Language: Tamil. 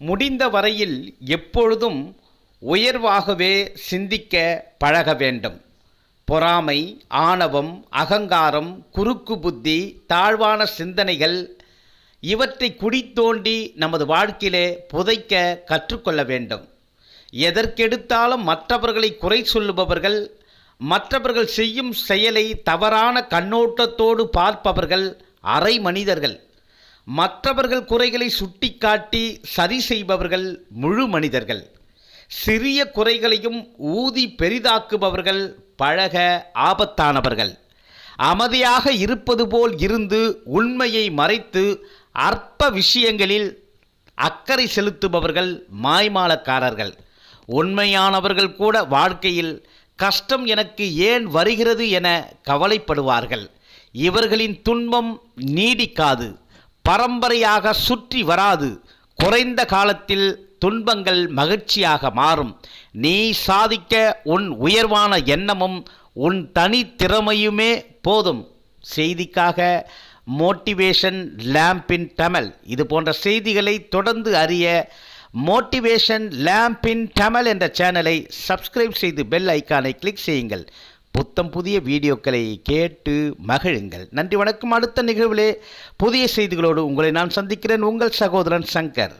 முடிந்த வரையில் எப்பொழுதும் உயர்வாகவே சிந்திக்க பழக வேண்டும். பொறாமை, ஆணவம், அகங்காரம், குறுக்கு புத்தி, தாழ்வான சிந்தனைகள் இவற்றை குடித்தோண்டி நமது வாழ்க்கையிலே புதைக்க கற்றுக்கொள்ள வேண்டும். எதற்கெடுத்தாலும் மற்றவர்களை குறை சொல்லுபவர்கள், மற்றவர்கள் செய்யும் செயலை தவறான கண்ணோட்டத்தோடு பார்ப்பவர்கள் அரை மனிதர்கள். மற்றவர்கள் குறைகளை சுட்டிக்காட்டி சரி செய்பவர்கள் முழு மனிதர்கள். சிறிய குறைகளையும் ஊதி பெரிதாக்குபவர்கள் பழக ஆபத்தானவர்கள். அமைதியாக இருப்பது போல் இருந்து உண்மையை மறைத்து அற்ப விஷயங்களில் அக்கறை செலுத்துபவர்கள் மாய்மாலக்காரர்கள். உண்மையானவர்கள் கூட வாழ்க்கையில் கஷ்டம் எனக்கு ஏன் வருகிறது என கவலைப்படுவார்கள். இவர்களின் துன்பம் நீடிக்காது, பரம்பரையாக சுற்றி வராது. குறைந்த காலத்தில் துன்பங்கள் மகிழ்ச்சியாக மாறும். நீ சாதிக்க உன் உயர்வான எண்ணமும் உன் தனித்திறமையுமே போதும். செய்திக்காக மோட்டிவேஷன் லேம்ப் இன் தமிழ். இது போன்ற செய்திகளை தொடர்ந்து அறிய மோட்டிவேஷன் லேம்ப் இன் தமிழ் என்ற சேனலை சப்ஸ்கிரைப் செய்து பெல் ஐக்கானை கிளிக் செய்யுங்கள். புத்தம் புதிய வீடியோக்களை கேட்டு மகிழுங்கள். நன்றி, வணக்கம். அடுத்த நிகழ்விலே புதிய செய்திகளோடு உங்களை நான் சந்திக்கிறேன். உங்கள் சகோதரன் சங்கர்.